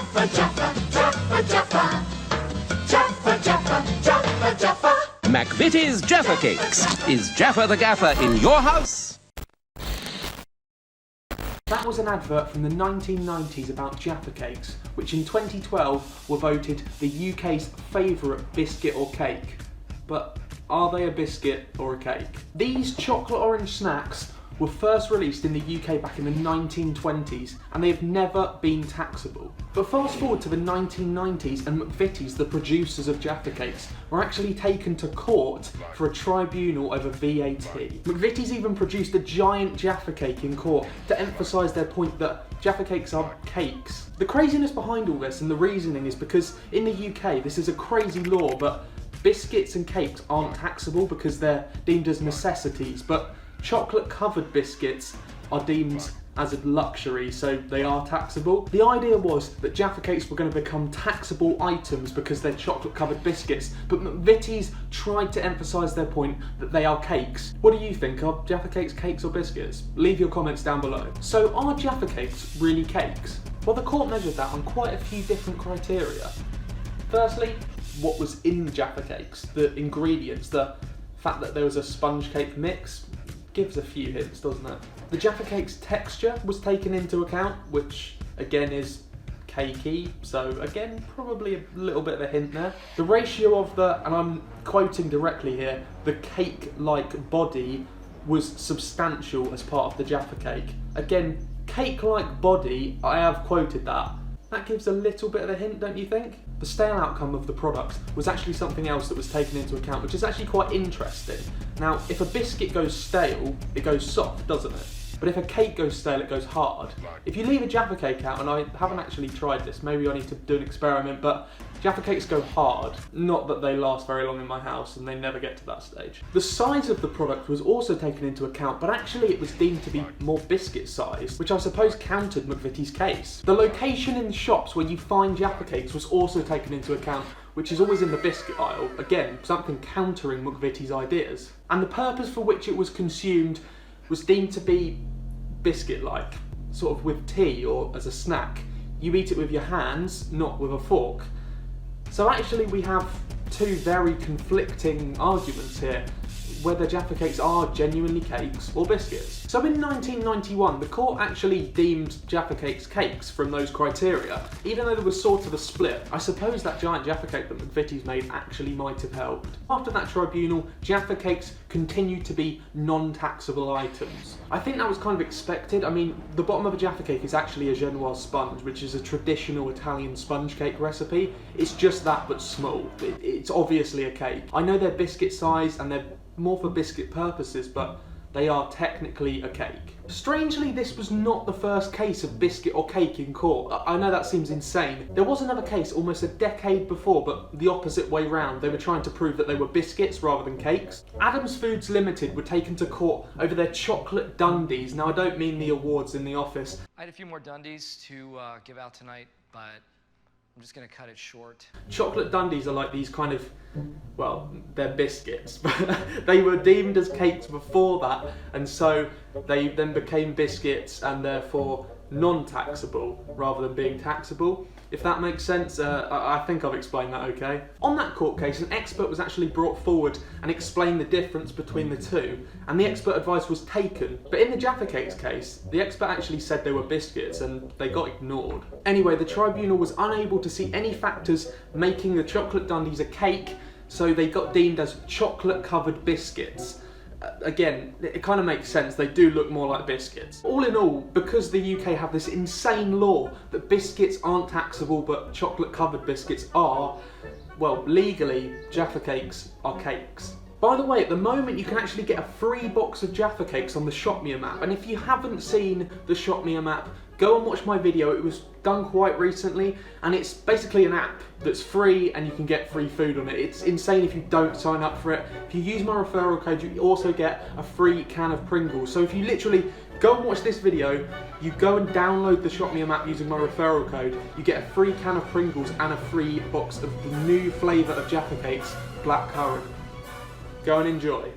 Jaffa, Jaffa, Jaffa, Jaffa. Jaffa, Jaffa, Jaffa, Jaffa. McVitie's Jaffa Cakes. Is Jaffa the Gaffer in your house? That was an advert from the 1990s about Jaffa Cakes, which in 2012 were voted the UK's favourite biscuit or cake. But are they a biscuit or a cake? These chocolate orange snacks were first released in the UK back in the 1920s, and they have never been taxable. But fast forward to the 1990s, and McVitie's, the producers of Jaffa Cakes, were actually taken to court for a tribunal over VAT. McVitie's even produced a giant Jaffa Cake in court to emphasise their point that Jaffa Cakes are cakes. The craziness behind all this and the reasoning is because in the UK this is a crazy law, but biscuits and cakes aren't taxable because they're deemed as necessities, but chocolate-covered biscuits are deemed as a luxury, so they are taxable. The idea was that Jaffa Cakes were going to become taxable items because they're chocolate-covered biscuits, but McVitie's tried to emphasise their point that they are cakes. What do you think? Are Jaffa Cakes cakes or biscuits? Leave your comments down below. So are Jaffa Cakes really cakes? Well, the court measured that on quite a few different criteria. Firstly, what was in Jaffa Cakes, the ingredients, the fact that there was a sponge cake mix, gives a few hints, doesn't it? The Jaffa Cake's texture was taken into account, which again is cakey, so again probably a little bit of a hint there. The ratio of the, and I'm quoting directly here, the cake-like body was substantial as part of the Jaffa Cake. Again, cake-like body, I have quoted that. That gives a little bit of a hint, don't you think? The stale outcome of the product was actually something else that was taken into account, which is actually quite interesting. Now, if a biscuit goes stale, it goes soft, doesn't it? But if a cake goes stale, it goes hard. If you leave a Jaffa Cake out, and I haven't actually tried this, maybe I need to do an experiment, but Jaffa Cakes go hard. Not that they last very long in my house, and they never get to that stage. The size of the product was also taken into account, but actually it was deemed to be more biscuit sized, which I suppose countered McVitie's case. The location in the shops where you find Jaffa Cakes was also taken into account, which is always in the biscuit aisle. Again, something countering McVitie's ideas. And the purpose for which it was consumed was deemed to be biscuit-like, sort of with tea or as a snack. You eat it with your hands, not with a fork. So actually we have two very conflicting arguments here, whether Jaffa Cakes are genuinely cakes or biscuits. So in 1991, the court actually deemed Jaffa Cakes cakes from those criteria, even though there was sort of a split. I suppose that giant Jaffa Cake that McVitie's made actually might have helped. After that tribunal, Jaffa Cakes continued to be non-taxable items. I think that was kind of expected. I mean, the bottom of a Jaffa Cake is actually a Genoise sponge, which is a traditional Italian sponge cake recipe. It's just that, but small. It's obviously a cake. I know they're biscuit sized and they're more for biscuit purposes, but they are technically a cake. Strangely, this was not the first case of biscuit or cake in court. I know that seems insane. There was another case almost a decade before, but the opposite way round. They were trying to prove that they were biscuits rather than cakes. Adams Foods Limited were taken to court over their chocolate Dundies. Now, I don't mean the awards in the office. I had a few more Dundies to give out tonight, but I'm just gonna cut it short. Chocolate Dundies are like these kind of, well, they're biscuits, but they were deemed as cakes before that, and so they then became biscuits and therefore non-taxable rather than being taxable. If that makes sense, I think I've explained that okay. On that court case, an expert was actually brought forward and explained the difference between the two, and the expert advice was taken. But in the Jaffa Cakes case, the expert actually said they were biscuits and they got ignored. Anyway, the tribunal was unable to see any factors making the chocolate Dundies a cake, so they got deemed as chocolate-covered biscuits. Again, it kind of makes sense, they do look more like biscuits. All in all, because the UK have this insane law that biscuits aren't taxable but chocolate-covered biscuits are, well, legally, Jaffa Cakes are cakes. By the way, at the moment you can actually get a free box of Jaffa Cakes on the Shop Me app, and if you haven't seen the Shop Me app, go and watch my video. It was done quite recently, and it's basically an app that's free and you can get free food on it. It's insane if you don't sign up for it. If you use my referral code, you also get a free can of Pringles. So if you literally go and watch this video, you go and download the Shop Me app using my referral code, you get a free can of Pringles and a free box of the new flavour of Jaffa Cakes, black currant. Go and enjoy.